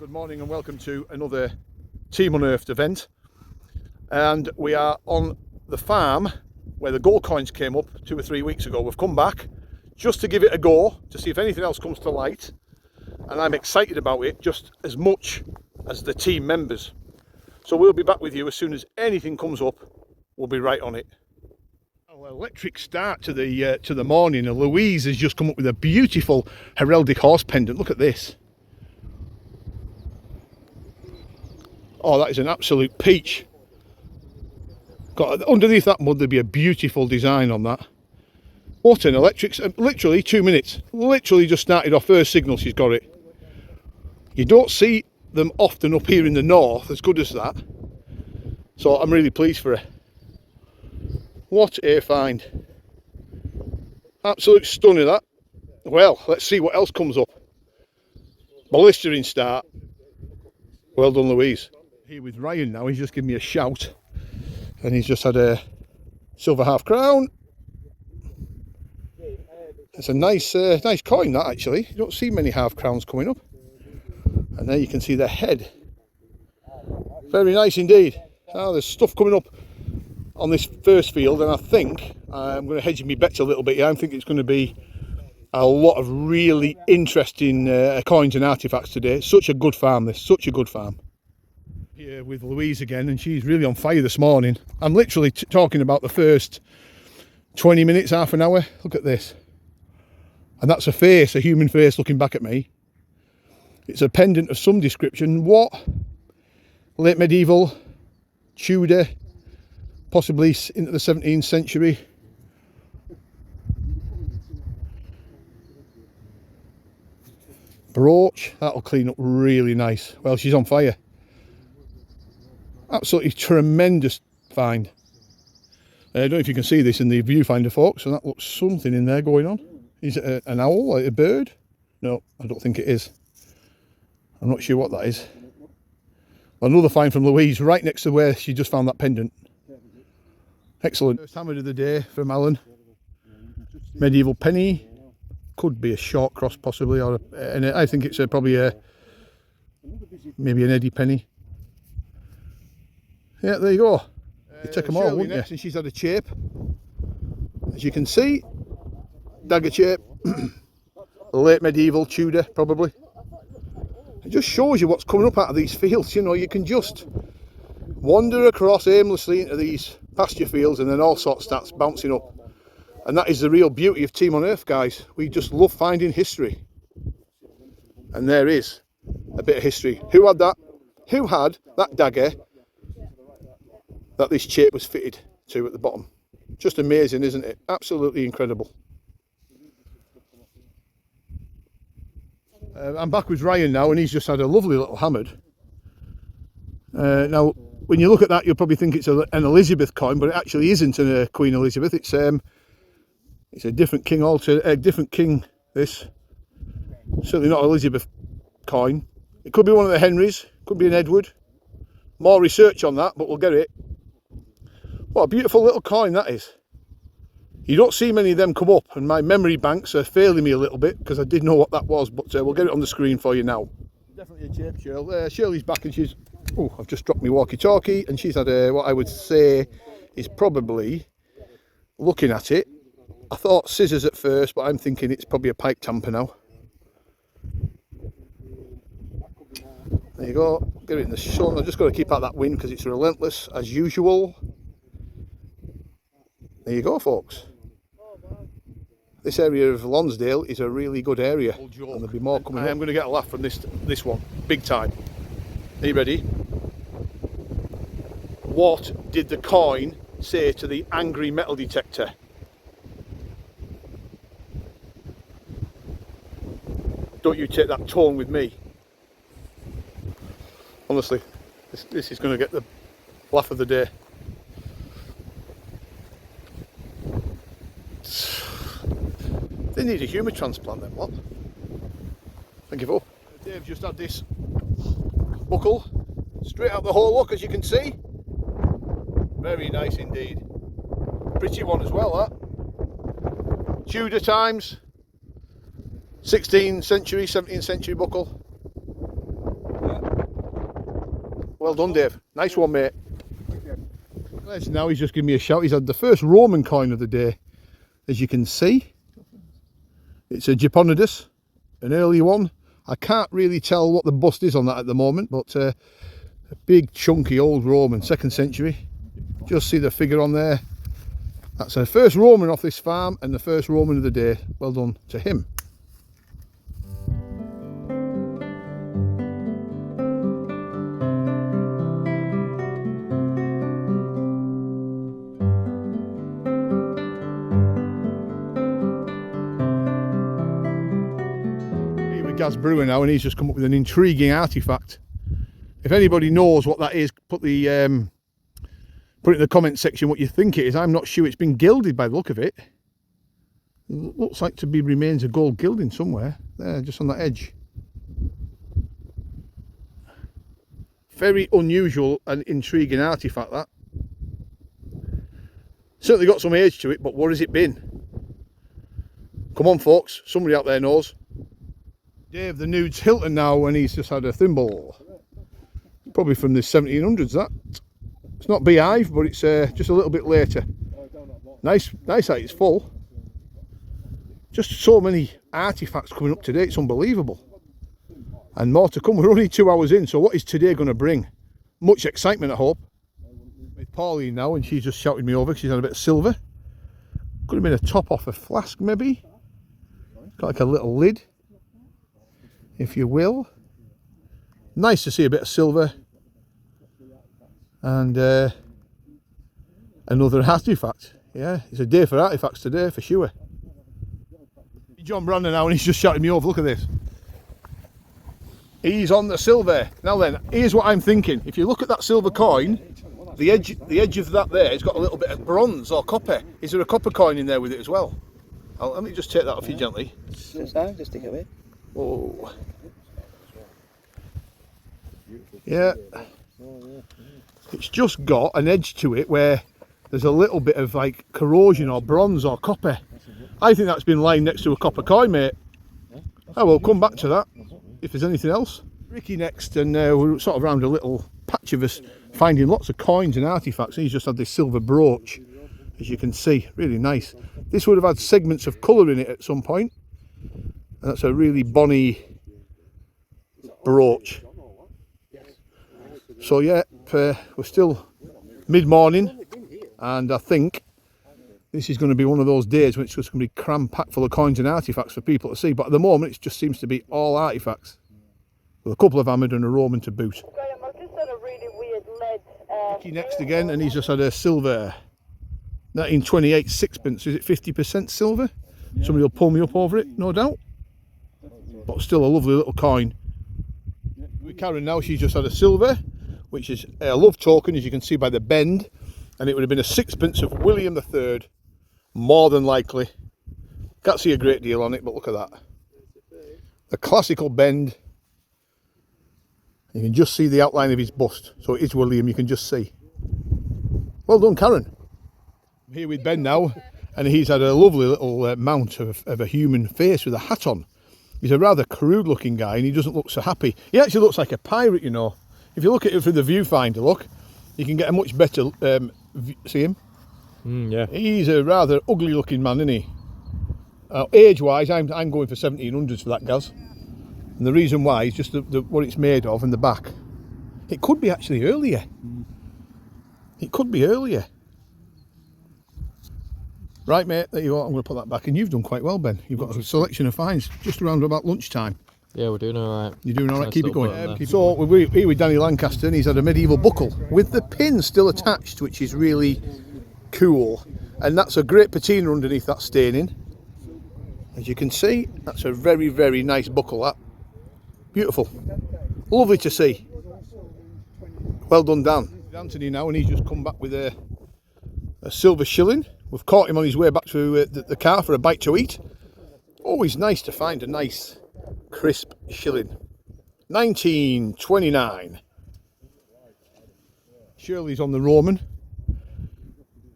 Good morning and welcome to another Team Unearthed event, and we are on the farm where the gold coins came up 2 or 3 weeks ago. We've come back just to give it a go to see if anything else comes to light, and I'm excited about it just as much as the team members. So we'll be back with you as soon as anything comes up. We'll be right on it. Well, electric start to the morning, and Louise has just come up with a beautiful heraldic horse pendant. Look at this. Oh, that is an absolute peach. Got underneath that mud, there'd be a beautiful design on that. What an electric, literally 2 minutes. Literally just started off first signal, she's got it. You don't see them often up here in the north as good as that. So I'm really pleased for her. What a find. Absolute stunner that. Well, let's see what else comes up. Blistering start. Well done, Louise. Here with Ryan now, he's just given me a shout, and he's just had a silver half crown. It's a nice nice coin that, actually. You don't see many half crowns coming up. And there you can see the head. Very nice indeed. Now there's stuff coming up on this first field, and I think I'm going to hedge my bets a little bit. Yeah, I think it's going to be a lot of really interesting coins and artifacts today. Such a good farm, this, such a good farm. Here with Louise again, and she's really on fire this morning. I'm literally talking about the first 20 minutes, half an hour. Look at this. And that's a face, a human face looking back at me. It's a pendant of some description. What? Late medieval, Tudor, possibly into the 17th century. Brooch, that'll clean up really nice. Well, she's on fire. Absolutely tremendous find. I don't know if you can see this in the viewfinder, folks, and that looks something in there going on. Is it an owl, like a bird? No, I don't think it is. I'm not sure what that is. Another find from Louise, right next to where she just found that pendant. Excellent. First hammer of the day from Alan. Medieval penny. Could be a short cross possibly, or and I think it's probably maybe an Eddie penny. Yeah, there you go. You take them all, wouldn't you? And she's had a shape, as you can see, dagger shape, late medieval, Tudor probably. It just shows you what's coming up out of these fields. You know, you can just wander across aimlessly into these pasture fields, and then all sorts starts bouncing up. And that is the real beauty of Team Unearthed, guys. We just love finding history. And there is a bit of history. Who had that? Who had that dagger that this shape was fitted to at the bottom? Just amazing, isn't it? Absolutely incredible. I'm back with Ryan now, and he's just had a lovely little hammered. Now, when you look at that, you'll probably think it's an Elizabeth coin, but it actually isn't a Queen Elizabeth. It's a different king, different king, this. Certainly not Elizabeth coin. It could be one of the Henrys, could be an Edward. More research on that, but we'll get it. What a beautiful little coin that is. You don't see many of them come up, and my memory banks are failing me a little bit because I did know what that was, but we'll get it on the screen for you now. Definitely a shape, Shirley. Shirley's back, and she's... Oh, I've just dropped my walkie-talkie, and she's had what I would say is probably, looking at it, I thought scissors at first, but I'm thinking it's probably a pipe tamper now. There you go, get it in the sun. I've just got to keep out that wind because it's relentless as usual. There you go, folks. This area of Lonsdale is a really good area, and there'll be more coming. I am going to get a laugh from this one, big time. Are you ready? What did the coin say to the angry metal detector? Don't you take that tone with me. Honestly, this is going to get the laugh of the day. They need a humour transplant then, what? Thank you for. Dave just had this buckle straight out the hole, look, as you can see. Very nice indeed. Pretty one as well, that. Tudor times. 16th century, 17th century buckle. Yeah. Well done, Dave. Nice one, mate. Now he's just giving me a shout. He's had the first Roman coin of the day, as you can see. It's a Japonidas, an early one. I can't really tell what the bust is on that at the moment, but a big chunky old Roman, 2nd century. Just see the figure on there. That's the first Roman off this farm and the first Roman of the day. Well done to him. Gaz Brewer now, and he's just come up with an intriguing artefact. If anybody knows what that is, put it in the comment section what you think it is. I'm not sure. It's been gilded by the look of it. It looks like to be remains of gold gilding somewhere there, just on that edge. Very unusual and intriguing artefact, that. Certainly got some age to it, but what has it been? Come on folks, somebody out there knows. Dave the Nude's Hilton now, and he's just had a thimble. Probably from the 1700s, that. It's not beehive, but it's just a little bit later. Nice that it's full. Just so many artefacts coming up today, it's unbelievable. And more to come. We're only 2 hours in, so what is today going to bring? Much excitement, I hope. With Pauline now, and she's just shouted me over because she's had a bit of silver. Could have been a top off a flask, maybe. Got like a little lid, if you will. Nice to see a bit of silver. And another artefact. Yeah, it's a day for artefacts today, for sure. John Brandon now, and he's just shouting me over. Look at this. He's on the silver. Now then, here's what I'm thinking. If you look at that silver coin, the edge of that there, it's got a little bit of bronze or copper. Is there a copper coin in there with it as well? Let me just take that off you gently. Just stick it with. Oh. Yeah. It's just got an edge to it where there's a little bit of like corrosion or bronze or copper. I think that's been lying next to a copper coin, mate. I will come back to that if there's anything else. Ricky next, and we're sort of around a little patch of us finding lots of coins and artefacts. He's just had this silver brooch, as you can see, really nice. This would have had segments of colour in it at some point. And that's a really bonny brooch. So yeah, we're still mid-morning, and I think this is going to be one of those days when it's just going to be cram-packed full of coins and artefacts for people to see. But at the moment, it just seems to be all artefacts, with a couple of hammered and a Roman to boot. Graham, I've just had a really weird lead. Ricky next again, and he's just had a silver 1928 sixpence. Is it 50% silver? Yeah. Somebody will pull me up over it, no doubt. But still a lovely little coin. With Karen now, she's just had a silver, which is a love token, as you can see by the bend, and it would have been a sixpence of William III, more than likely. Can't see a great deal on it, but look at that. The classical bend. You can just see the outline of his bust, so it is William, you can just see. Well done, Karen. I'm here with Ben now, and he's had a lovely little mount of a human face with a hat on. He's a rather crude looking guy, and he doesn't look so happy. He actually looks like a pirate, you know. If you look at it through the viewfinder, look, you can get a much better see him? Yeah. He's a rather ugly looking man, isn't he? Age wise, I'm going for 1700s for that, Gaz. And the reason why is just what it's made of in the back. It could be actually earlier. It could be earlier. Right, mate, there you are. I'm going to put that back, and you've done quite well, Ben. You've got a selection of finds just around about lunchtime. Yeah, we're doing all right. You're doing all right, keep it going. So we're here with Danny Lancaster, and he's had a medieval buckle with the pin still attached, which is really cool. And that's a great patina underneath that staining. As you can see, that's a very, very nice buckle, that. Beautiful. Lovely to see. Well done, Dan. Anthony now, and he's just come back with a silver shilling. We've caught him on his way back to the car for a bite to eat. Always nice to find a nice crisp shilling. 1929. Shirley's on the Roman,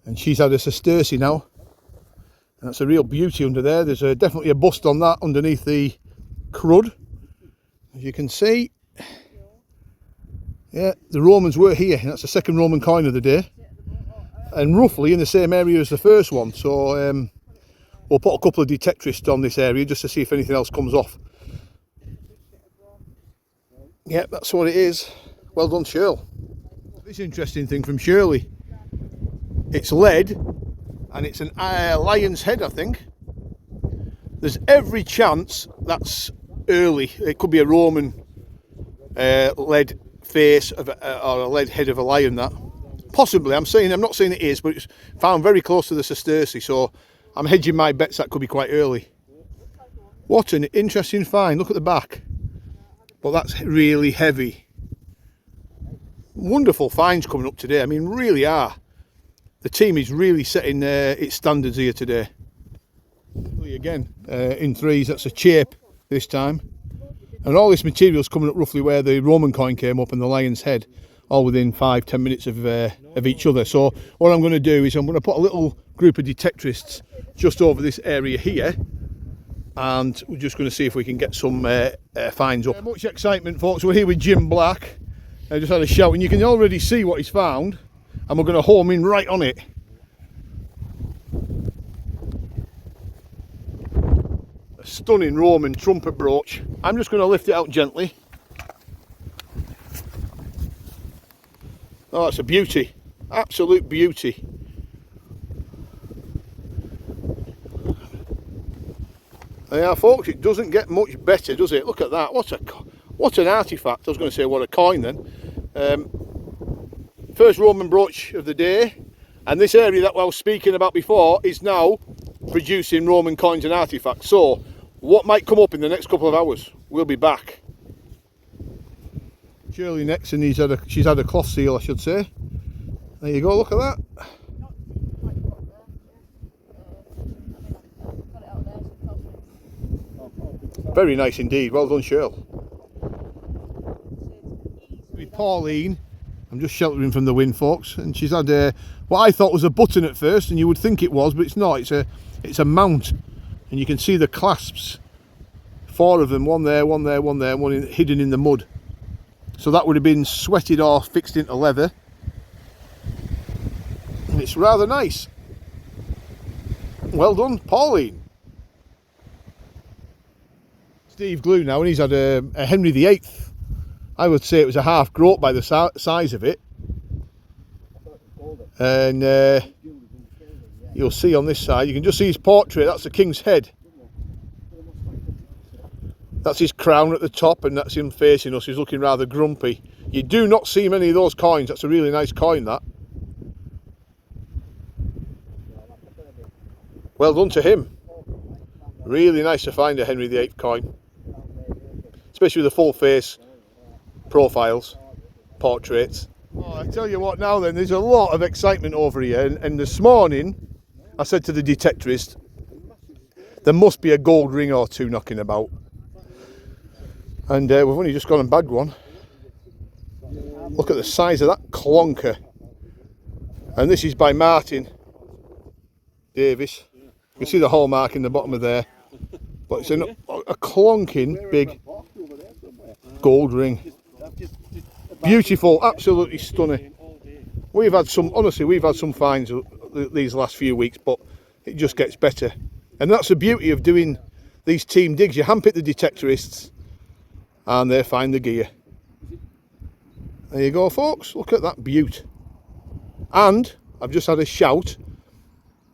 and she's had a sesterce now, and that's a real beauty under there. There's definitely a bust on that underneath the crud, as you can see. Yeah, the Romans were here. That's the second Roman coin of the day. And roughly in the same area as the first one. So we'll put a couple of detectorists on this area just to see if anything else comes off. Yeah, that's what it is. Well done, Shirley. This interesting thing from Shirley. It's lead and it's an lion's head, I think. There's every chance that's early. It could be a Roman lead face of or a lead head of a lion. That possibly. I'm not saying it is, but it's found very close to the Sesterce, so I'm hedging my bets that could be quite early. What an interesting find. Look at the back. But that's really heavy. Wonderful finds coming up today. I mean, really are. The team is really setting its standards here today. Again, in threes, that's a chape this time. And all this material's coming up roughly where the Roman coin came up and the lion's head, all within 5-10 minutes of each other. So what I'm going to do is I'm going to put a little group of detectorists just over this area here, and we're just going to see if we can get some finds up. Much excitement, folks. We're here with Jim Black. I just had a shout, and you can already see what he's found, and we're going to home in right on it. A stunning Roman trumpet brooch. I'm just going to lift it out gently. Oh, it's a beauty. Absolute beauty. Yeah, folks, it doesn't get much better, does it? Look at that. What an artefact. I was going to say what a coin then. First Roman brooch of the day. And this area that I was speaking about before is now producing Roman coins and artefacts. So what might come up in the next couple of hours? We'll be back. Shirley next, and she's had a cloth seal, I should say. There you go, look at that. Very nice indeed, well done, Shirley. With Pauline, I'm just sheltering from the wind, folks, and she's had what I thought was a button at first, and you would think it was, but it's not. It's a mount, and you can see the clasps. 4 of them, one there, one there, one there, and one hidden in the mud. So that would have been sweated or fixed into leather, and it's rather nice. Well done, Pauline. Steve Glue now, and he's had a Henry VIII. I would say it was a half groat by the size of it. And you'll see on this side, you can just see his portrait. That's the king's head. That's his crown at the top, and that's him facing us. He's looking rather grumpy. You do not see many of those coins. That's a really nice coin, that. Well done to him. Really nice to find a Henry VIII coin, especially with the full face profiles, portraits. Oh, I tell you what now then, there's a lot of excitement over here, and this morning I said to the detectorist, there must be a gold ring or two knocking about. And we've only just gone and bagged one. Look at the size of that clunker. And this is by Martin Davis. You can see the hallmark in the bottom of there. But it's a clunking big gold ring. Beautiful, absolutely stunning. We've had some, honestly, we've had some finds these last few weeks, but it just gets better. And that's the beauty of doing these team digs. You handpick the detectorists, and they find the gear. There you go, folks. Look at that beaut. And I've just had a shout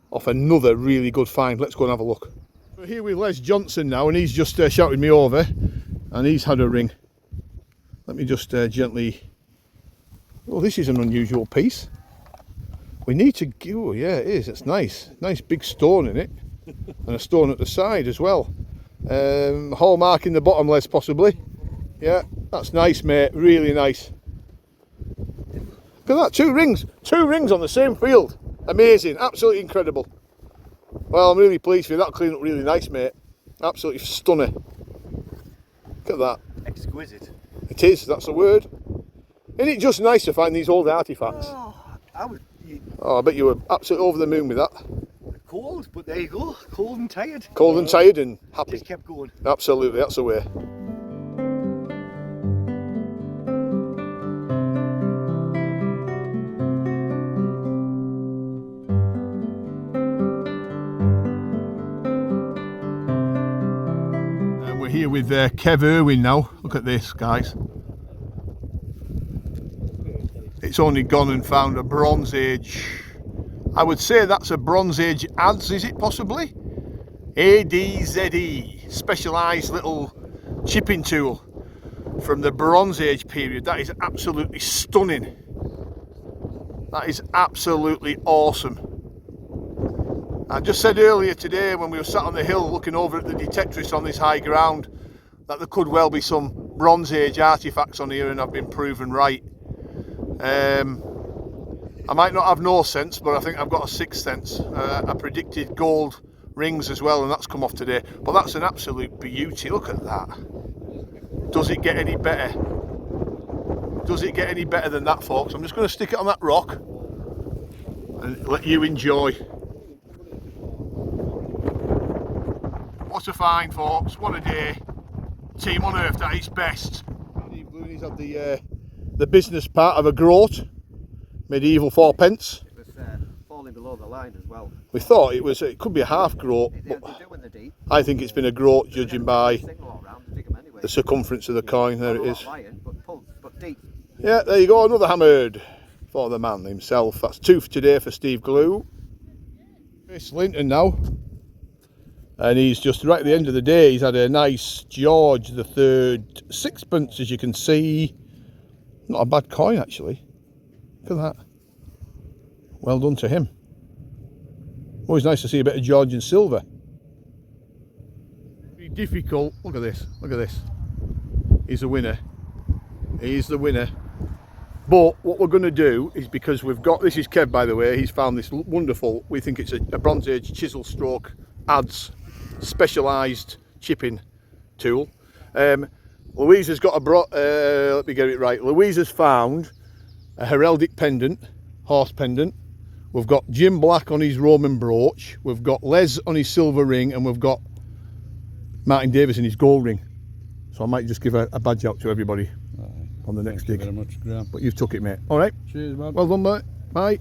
off another really good find. Let's go and have a look. We're here with Les Johnson now, and he's just shouted me over, and he's had a ring. Let me just gently... Oh, this is an unusual piece. We need to... Oh, yeah, it is. It's nice. Nice big stone in it. And a stone at the side as well. Hallmark in the bottom, Les, possibly. Yeah, that's nice, mate. Really nice. Look at that, 2 rings. 2 rings on the same field. Amazing, absolutely incredible. Well, I'm really pleased with you. That'll clean up really nice, mate. Absolutely stunning. Look at that. Exquisite. It is, that's the word. Isn't it just nice to find these old artefacts? Oh, I bet you were absolutely over the moon with that. Cold, but there you go. Cold and tired. Cold and tired and happy. Just kept going. Absolutely, that's the way. here with Kev Irwin now. Look at this, guys. It's only gone and found a Bronze Age. I would say that's a Bronze Age adze, is it possibly? ADZE, specialised little chipping tool from the Bronze Age period. That is absolutely stunning. That is absolutely awesome. I just said earlier today when we were sat on the hill looking over at the detectorists on this high ground that there could well be some Bronze Age artefacts on here, and I've been proven right. I might not have no sense, but I think I've got a sixth sense. I predicted gold rings as well, and that's come off today. But that's an absolute beauty. Look at that. Does it get any better? Does it get any better than that, folks? I'm just going to stick it on that rock and let you enjoy. What a find, folks. What a day. Team Unearthed at its best. Steve Looney's had the business part of a groat. Medieval 4pence. It was falling below the line as well. We thought it could be a half groat, but I think it's been a groat judging by the circumference of the coin. There it is. Yeah, there you go, another hammered for the man himself. That's 2 for today for Steve Glue. Chris Linton now. And he's just right at the end of the day. He's had a nice George III 6pence, as you can see. Not a bad coin, actually. Look at that. Well done to him. Always nice to see a bit of Georgian silver. Very difficult. Look at this. Look at this. He's a winner. He's the winner. But what we're going to do is, because we've got, this is Kev by the way, he's found this wonderful, we think it's a Bronze Age chisel stroke adze specialised chipping tool. Louise has got a, let me get it right, Louise has found a heraldic pendant, horse pendant. We've got Jim Black on his Roman brooch, we've got Les on his silver ring, and we've got Martin Davis in his gold ring. So I might just give a badge out to everybody on the next dig. Thank you very much, Graham. But you've took it, mate. All right. Cheers, man. Well done, mate. Bye.